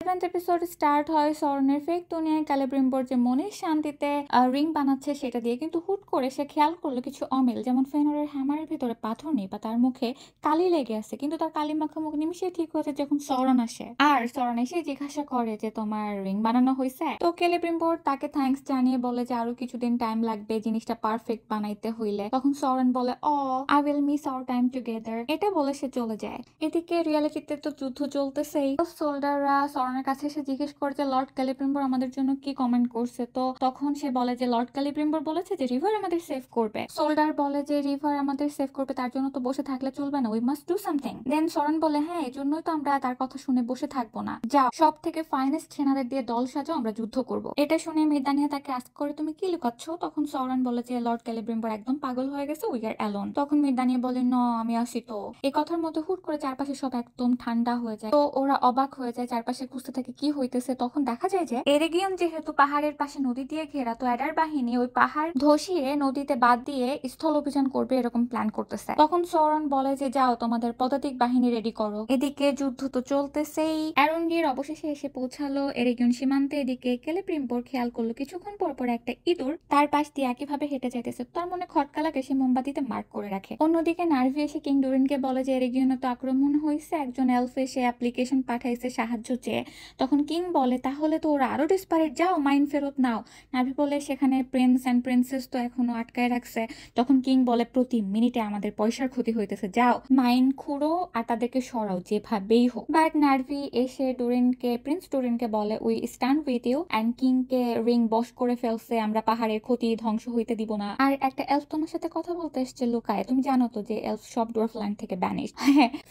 7th episode start হয় সরনের fake দুনিয়ায় ক্যালিব্রিম্বর যে মনের শান্তিতে রিং বানাচ্ছে সেটা দিয়ে, কিন্তু হুট করে সে খেয়াল করলো কিছু অমিল, যেমন ফেনরের হ্যামারের ভিতরে পাথর নেই বা তার মুখে কালি লেগে আছে, কিন্তু তার কালি মাখা মুখ নিমিশে ঠিক হয়েছে যখন সরন আসে। আর সরন এসে জিজ্ঞাসা করে যে তোমার রিং বানানো হয়েছে। তো ক্যালিব্রিম্বর তাকে থ্যাঙ্কস জানিয়ে বলে যে আরো কিছুদিন টাইম লাগবে জিনিসটা পারফেক্ট বানাইতে হইলে। তখন সরন বলে I will miss our time together, এটা বলে সে চলে যায়। এদিকে রিয়ালিটিতে তো যুদ্ধ চলতেছেই। সোল্ডাররা সরনের কাছে এসে জিজ্ঞেস করে যে লর্ড ক্যালিব্রিম্বর আমাদের জন্য কি কমেন্ট করছে। তো তখন সে বলে যে লর্ড ক্যালিব্রিম্বর বলেছে যে রিভার আমাদের সেভ করবে। সোল্ডার বলে যে রিভার আমাদের সেভ করবে, তার জন্য তো বসে থাকলে চলবে না, উই মাস্ট ডু সামথিং। দেন সরন বলে হ্যাঁ, এই জন্যই তো আমরা তার কথা শুনে বসে থাকবো না, যাও সব থেকে ফাইনেস্ট সেনাদের দিয়ে দল সাজো, আমরা যুদ্ধ করব। এটা শুনে মির্দানিয়া তাকে আস্ক করে তুমি কি লুকাচ্ছ। তখন সরন বলে যে লর্ড ক্যালিব্রিম্বর একদম পাগল হয়ে গেছে, উই আর অ্যালোন। তখন মির্দানিয়া বলে ন আমি আসি তো। এই কথার মধ্যে হুট করে চারপাশে সব একদম ঠান্ডা হয়ে যায়। তো ওরা অবাক হয়ে যায়, চারপাশে খুঁজতে থাকে কি হইতেছে। তখন দেখা যায় যে এরেগিয়ন যেহেতু পাহাড়ের পাশে নদী দিয়ে ঘেরা, তো অ্যাডার বাহিনী ওই পাহাড় ধসিয়ে নদীতে বাদ দিয়ে স্থল অভিযান করবে এরকম প্ল্যান করতেছে। তখন সরন বলে যে যাও তোমাদের পদাতিক বাহিনী রেডি করো। এদিকে যুদ্ধ তো চলতেছেই। অ্যারোনডির অবশেষে এসে পৌঁছালো এরেগিয়ন সীমান্তে। এদিকে ক্যালিব্রিম্বর খেয়াল করলো কিছুক্ষণ পর পর একটা ইঁদুর তার পাশ দিয়ে একইভাবে হেঁটে যাইতেছে। তার মনে খটকা লাগে, সে মোমবাতিতে মার্ক করে রাখে। অন্যদিকে নার্ভি এসে কিং ডুরিনকে বলে যে এরেগিয়নে তো আক্রমণ হয়েছে, একজন এলফ এসে অ্যাপ্লিকেশন পাঠাইছে সাহায্য চেয়ে। তখন কিং বলে তাহলে তো ওরা আরো ডিসপারেট, যাও মাইন ফেরত নাও। নাভি বলে সেখানে প্রিন্স অ্যান্ড প্রিন্সেস তো এখনো আটকায় রাখছে। তখন কিং বলে প্রতি মিনিটে আমাদের পয়সার ক্ষতি হইতেছে, যাও মাইন খুঁড়ো আর তাদেরকে সরাও যেভাবেই হোক। বাট নার্ভি এসে প্রিন্স ডুরিনকে বলে we stand with you and king কে রিং বশ করে ফেলছে, আমরা পাহাড়ের ক্ষতি ধ্বংস হইতে দিব না। আর একটা এলফ তোমার সাথে কথা বলতে এসছে লুকায়, তুমি জানো তো যে এলফ সব ডোরফ ল্যান্ড থেকে ব্যানিশ।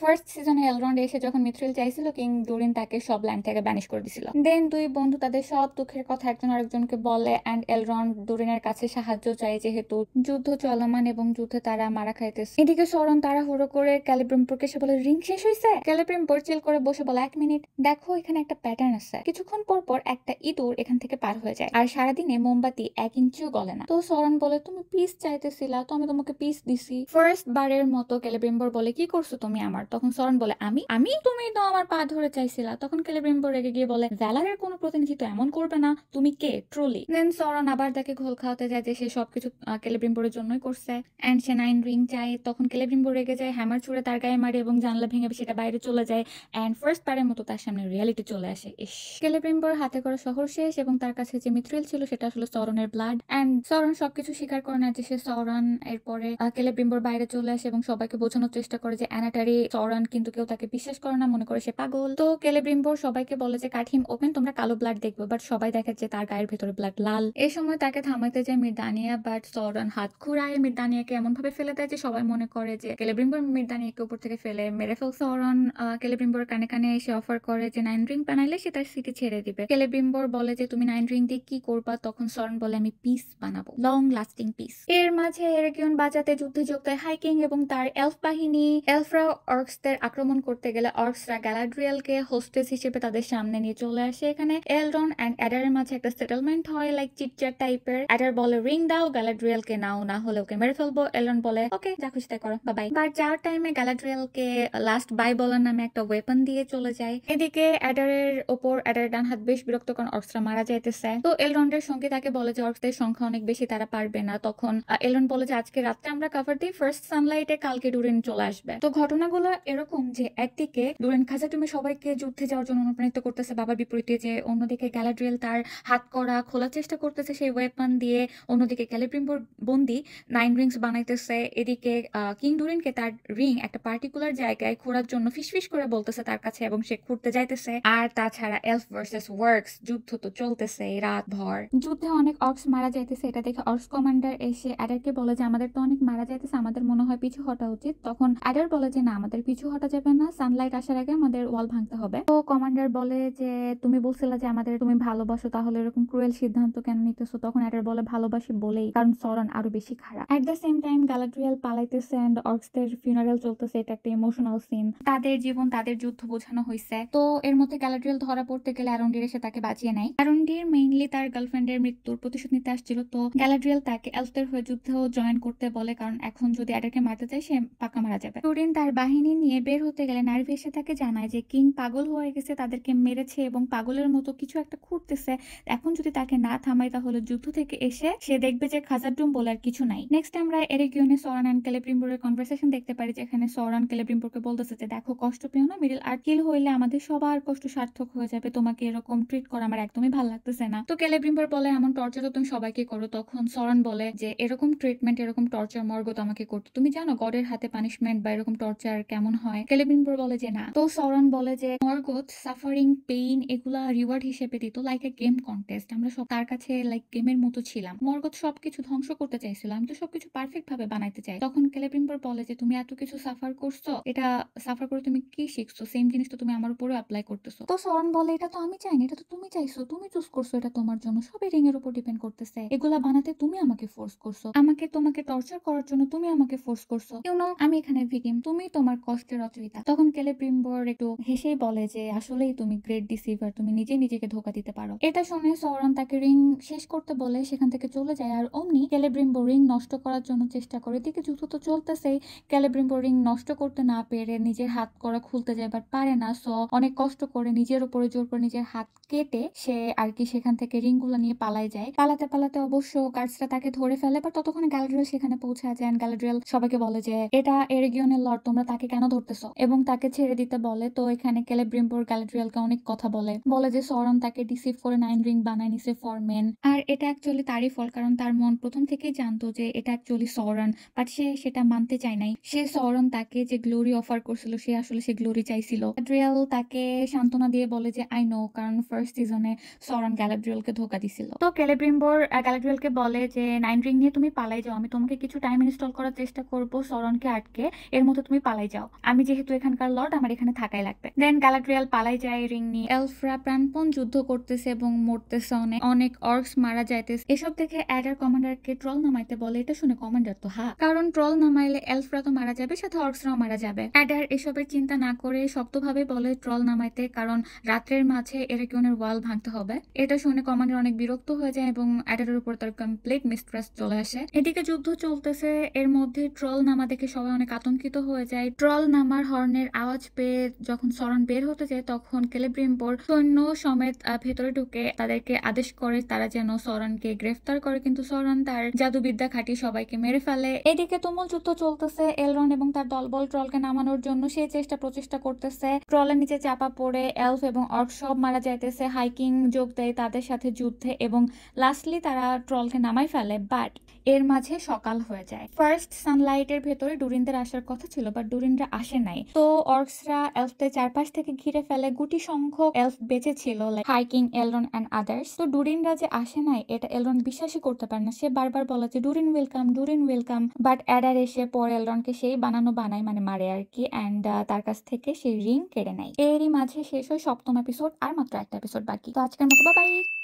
ফার্স্ট সিজনে এলরন্ড এসে যখন মিথ্রিল চাইছিল, কিং ডুরিন তাকে সব ল্যান্ড থেকে ব্যানিশ করে দিছিল। দেন দুই বন্ধু তাদের সব দুঃখের কথা একজন আরেকজনকে বলে অ্যান্ড এলরন্ড ডুরিনের কাছে সাহায্য চায় যেহেতু যুদ্ধ চলমান এবং যুদ্ধে তারা মারা খাইতেছে। এদিকে সরন তাড়াহুড়ো করে ক্যালিব্রিম্বরকে এসে বলে রিং শেষ হয়েছে। ক্যালিব্রিম্বর চিল করে বসে বলে এক মিনিট দেখো, এখানে একটা প্যাটার্ন আছে। কিছুক্ষণ পর পর একটা ইঁদুর এখান থেকে পার হয়ে যায় আর সারাদিনে মোমবাতি 1 ইঞ্চিও গলে না। তো সরন বলে তুমি পিস চাইতেছিলা, তো আমি তোমাকে পিস দিছি। ফার্স্ট বারের মতো ক্যালিব্রিম্বর বলে কি করছো তুমি আমার। তখন সরন বলে আমি আমি তুমি তো আমার পা ধরে চাইছিলা। তখন ক্যালিব্রিম্বর রেগে গিয়ে বলে ভ্যালারের কোনো প্রতিনিধি তো এমন করবে না, তুমি কে ট্রলি। দেন সরন আবার তাকে ঘোল খাওয়াতে যায় যে সে সবকিছু ক্যালিব্রিম্বরের জন্যই করছে এন্ড সে 9 রিং চায়। তখন ক্যালিব্রিম্বর রেগে যায়, হ্যামার ছুড়ে তার গায়ে মারে এবং জানলা ভেঙে সেটা বাইরে চলে যায় এন্ড ফার্স্ট বারের মতো তার সামনে রিয়ালিটি চলে আসে। ইস, ক্যালিব্রিম্বর হাতে করে শহর শেষ এবং তার কাছে যে মিথ্রিল ছিল সেটা আসলে সরনের ব্লাড এন্ড সরন সবকিছু স্বীকার করে না যে সে সরন। এরপরে ক্যালিব্রিম্বর বাইরে চলে আসে এবং সবাইকে বোঝানোর চেষ্টা করে যে অ্যানাটারি সরন, কিন্তু কেউ তাকে বিশ্বাস করে না, মনে করে সে পাগল। তো ক্যালিব্রিম্বর সবাইকে বলে যে কাঠিম ওপেন, তোমরা কালো ব্লাড দেখবে, বাট সবাই দেখে যে তার গায়ের ভেতরে ব্লাড লাল। এই সময় তাকে থামাইতে যায় মির্দানিয়া, বাট সরন হাত ঘুরায় মির্দানিয়াকে এমন ভাবে ফেলে দেয় যে সবাই মনে করে যে ক্যালিব্রিম্বর মির্দানিয়াকে উপর থেকে ফেলে মেরে ফেলছে। সরন ক্যালিব্রিম্বর কানে কানে এসে অফার করে যে 9 রিং বানাইলে সে তার সিটি ছেড়ে দিবে। ক্যালিব্রিম্বর বলে যে তুমি 9 রিং দিয়ে কি করবা। তখন সরন বলে আমি পিস বানাবো, লং লাস্টিং পিস। এর মাঝে এরেগিয়ন বাজাতে যুদ্ধে যোগ দেয় হাইকিং এবং তার এলফ বাহিনী। এলফরা অর্কসদের আক্রমণ করতে গেলে অর্কসরা গ্যালাড্রিয়েলকে হোস্টেস হিসেবে তাদের সামনে নিয়ে চলে আসে। এখানে এলরন এন্ড অ্যাডারের মাঝে একটা সেটেলমেন্ট হয় লাইক চিটচ্যাট টাইপের। অ্যাডার বলে রিং দাও, গ্যালাড্রিয়েলকে নাও, না হলে ওকে মেরে ফেলবো। এলরন বলে ওকে, যা খুশি তাই করো, বাই বাই। বাট যাওয়ার টাইমে গ্যালাড্রিয়েলকে লাস্ট বাই বলার নামে একটা ওয়েপন দিয়ে চলে যায়। এদিকে অ্যাডারের ওপর অ্যাডারের ডান হাত বেশ বিরক্ত, কারণ অর্কসরা মারা যাইতেছে। তো এলরন্ডের সঙ্গে তাকে বলে যে অর্কসদের সংখ্যা অনেক বেশি, তারা পারবে না। তখন এলরন বলে যে আজকে রাত্রে আমরা কভার দিই, ফার্স্ট সানলাইটে কালকে ডুরিন চলে আসবে। তো ঘটনাগুলো এরকম যে একদিকে ডুরিন খাজাটুমি সবাইকে যুদ্ধে যাওয়ার জন্য অনুপ্রাণিত করতেছে বাবার বিপরীতে, যে অন্যদিকে গ্যালাড্রিয়েল তার হাত করা খোলার চেষ্টা করতেছে সেই ওয়েপন দিয়ে, অন্যদিকে ক্যালিব্রিম্বর বন্দি 9 রিংস বানাইতেছে। এদিকে কিং ডুরিনকে তার রিং একটা পার্টিকুলার জায়গায় খোঁড়ার জন্য ফিসফিস করে বলতেছে তার কাছে এবং সে খুঁড়তে যাইতেছে। আর তাছাড়া এলফ ভার্সেস ওয়ার্কস যুদ্ধ তো চলতেছে রাত ভর। যুদ্ধে অনেক অর্কস মারা যাইতেছে, এটা দেখে অর্কস কমান্ডার এসে অ্যাডারকে বলে যে আমাদের তো অনেক মারা যাইতেছে, আমাদের মনে হয় পিছু হটা উচিত। তখন অ্যাডার বলে যে না, আমাদের পিছু হটা যাবে না, সানলাইট আসার আগে আমাদের ওয়াল ভাঙতে হবে। তো কমান্ডার বলে যে তুমি বলছিলে যে আমাদের তুমি ভালোবাসো, তাহলে এরকম ক্রুয়েল সিদ্ধান্ত কেন নিতেছো। তখন অ্যাডার বলে ভালোবাসি বলেই, কারণ সরন আরো বেশি খারাপ। At the same time Galadriel পালাইতেছে এন্ড অর্কসদের ফিউনারেল চলতেছে, এটা একটা ইমোশনাল সিন। তাদের জীবন তাদের যুদ্ধ বোঝানো হয়েছে। তো এর মধ্যে গ্যালাড্রিয়েল ধরা পড়তে গেলে অ্যারন্ডির এসে তাকে বাঁচিয়ে নেয়। অ্যারন্ডির মেইনলি তার গার্লফ্রেন্ডের মৃত্যুর প্রতিশোধ নিতে আসছিল। তো গ্যালাড্রিয়েল তাকে এলফদের হয়ে যুদ্ধেও জয়েন করতে বলে, কারণ এখন যদি অ্যাডারকে মারতে চায় সে পাকা মারা যাবে। ডুরিন তার বাহিনী নিয়ে বের হতে গেলে নার্ভি এসে তাকে জানায় যে কিং পাগল হয়ে গেছে, তাদের তাদেরকে মেরেছে এবং পাগলের মতো কিছু একটা করতেছে। এখন যদি তাকে না থামাই তাহলে যুদ্ধ থেকে এসে সে দেখবে যে খাজারডুম বলে আর কিছু নাই। নেক্সট আমরা এরিগিয়নে সরান এন্ড ক্যালিব্রিম্বোরের কনভারসেশন দেখতে পারি, যেখানে সরান ক্যালিব্রিম্বোরকে বলতেছে যে দেখো কষ্ট পেও না, মিডল আর কিল হইলে আমাদের সবার কষ্ট সার্থক হয়ে যাবে, তোমাকে এরকম ট্রিট করা আমার একদমই ভালো লাগতেছে না। তো ক্যালিব্রিম্বোর বলে এমন টর্চার তো তুমি সবাইকে করো। তখন সরান বলে যে এরকম ট্রিটমেন্ট এরকম টর্চার মর্গ তো আমাকে করতো, তুমি জানো গডের হাতে পানিশমেন্ট বা এরকম টর্চার কেমন হয়? ক্যালিব্রিম্বোর বলে যে না। তো সরান বলে যে মর্গত সাফারিং পেইন এগুলা রিওয়ার্ড হিসেবে দিত লাইক এ গেম কন্টেস্ট, আমরা সব তার কাছে লাইক গেমের মতো ছিলাম। মর্গত সবকিছু ধ্বংস করতে চাইছিল, আমি তো সবকিছু পারফেক্ট ভাবে বানাইতে চাই। তখন ক্যালিব্রিম্বোর বলে যে তুমি এত কিছু সাফার করছো, এটা সাফার করে তুমি কি শিখছো? সেম জিনিস তো তুমি আমার উপরে অ্যাপ্লাই করতেছো। তো সরান বলে এটা তো আমি চাইনি, এটা তো তুমি চাইছো, তুমি চুজ করছো এটা তোমার জন্য, সবই রিং এর উপর ডিপেন্ড করতেছে। এগুলা বানাতে তুমি আমাকে ফোর্স করছো, আমাকে তোমাকে টর্চার করার জন্য তুমি আমাকে ফোর্স করছো। ইউ নো আমি এখানে ভিকটিম, তুমি তোমার কষ্টের রচয়িতা। তখন ক্যালিব্রিম্বোর একটু হেসেই বলে যে আসলেই তুমি গ্রেট ডিসিভার, তুমি নিজে নিজেকে ধোকা দিতে পারো। এটা শুনে সরান তাকে রিং শেষ করতে বলে সেখান থেকে চলে যায়। আর অমনি ক্যালিব্রিম্বো রিং নষ্ট করার জন্য চেষ্টা করে। এদিকে যুদ্ধ তো চলতেছেই, ক্যালিব্রিম্বো রিং নষ্ট করতে না পেরে নিজের হাত করা খুলতে যায়, বাট পারে না। সো অনেক কষ্ট করে নিজের উপরে জোর করে নিজের হাত কেটে সে আর কি সেখান থেকে রিং গুলো নিয়ে পালাই যায়। পালাতে পালাতে অবশ্য গার্ডসরা তাকে ধরে ফেলে, বাট ততক্ষণে গ্যালাড্রিয়েল সেখানে পৌঁছায় যায়। গ্যালাড্রিয়েল সবাইকে বলে যে এটা এরিগিয়নের লর্ড, তোমরা তাকে কেন ধরতেছো, এবং তাকে ছেড়ে দিতে বলে। তো এখানে ক্যালিব্রিম্বোর গ্যালাড্রিয়েলকে অনেক কথা বলে যে সরন তাকে ডিসিভ করে 9 রিং বানায় নিছে ফর মেন। আর এটা অ্যাকচুয়ালি তারই ফল, কারণ তার মন প্রথম থেকেই জানতো যে এটা অ্যাকচুয়ালি সরন, বাট সে সেটা মানতে চায় নাই। সে সরন তাকে যে গ্লোরি অফার করছিল সে আসলে সে গ্লোরি চাইছিল। গ্যালাড্রিয়েল তাকে সান্ত্বনা দিয়ে বলে যে আই নো, কারণ ফার্স্ট সিজনে সরন গ্যালাড্রিয়েলকে ধোকা দিছিল। তো ক্যালিব্রিম্বোর গ্যালাড্রিয়েলকে বলে যে 9 রিং নিয়ে তুমি পালাই যাও, আমি তোমাকে কিছু টাইম ইনস্টল করার চেষ্টা করবো সরনকে আটকে, এর মধ্যে তুমি পালাই যাও, আমি যেহেতু এখানকার লর্ড আমার এখানে থাকাই লাগবে। দেন গ্যালাড্রিয়েল পালাই যায় রিং নিয়ে। এলফরা প্রাণপণ যুদ্ধ করতেছে এবং মরতেছে, অনেক অনেক অর্কস মারা যাইতেছে। এসব দেখে অ্যাডার কমান্ডারকে ট্রল নামাইতে বলে। এটা শুনে কমান্ডার তো হা, কারণ ট্রল নামাইলে এলফরা তো মারা যাবে, সাথে অর্কসরাও মারা যাবে। অ্যাডার এসবের চিন্তা না করে শক্তভাবে বলে ট্রল নামাইতে, কারণ রাত্রের মাঝে এরিগিয়নের ওয়াল ভাঙতে হবে। এটা শুনে কমান্ডার অনেক বিরক্ত হয়ে যায় এবং অ্যাডারের উপর তার কমপ্লিট মিস্ট্রাস্ট চলে আসে। এদিকে যুদ্ধ চলতেছে, এর মধ্যে ট্রল নামা দেখে সবাই অনেক আতঙ্কিত হয়ে যায়। ট্রল নামার হর্নের আওয়াজ পেয়ে যখন সরন বের হতে যায় তখন ক্যালিব্রিম্বোর সৈন্য সমেত ভেতরে ঢুকে তাদেরকে আদেশ করে তারা যেন সরনকে গ্রেফতার করে, কিন্তু সরন তার জাদুবিদ্যা খাটিয়ে সবাইকে মেরে ফেলে। এদিকে তুমুল যুদ্ধ চলতেছে, এলরন এবং তার দলবল ট্রলকে নামানোর জন্য সেই প্রচেষ্টা করতেছে। ট্রলের নিচে চাপা পড়ে এলফ এবং অর্ক সব মারা যাইতেছে। হাইকিং যোগ দেয় তাদের সাথে যুদ্ধে এবং লাস্টলি তারা ট্রলকে নামাই ফেলে। বাট এর মাঝে সকাল হয়ে যায়। ফার্স্ট সানলাইটের ভেতরে ডুরিনদের আসার কথা ছিল, বাট ডুরিনরা আসে নাই। তো অর্কসরা এলফদের চারপাশ থেকে ঘিরে ফেলে। গুটি সংখ্যক এলফ বেঁচে ছিল, লাইক হাইকিং, এলরন এন্ড আদার্স। তো ডুরিনরা যে আসে নাই এটা এলরন বিশ্বাসই করতে পারে না। সে বারবার বলে যে ডুরিন ওয়েলকাম, ডুরিন ওয়েলকাম। বাট অ্যাডার এসে পরে এলরনকে সেই বানায়, মানে মারে আর কি, এন্ড তার কাছ থেকে সেই রিং কেড়ে নেয়। এরই মাঝে শেষ হয় 7ম এপিসোড, আর মাত্র একটা এপিসোড বাকি। তো আজকের মতো বাই বাই।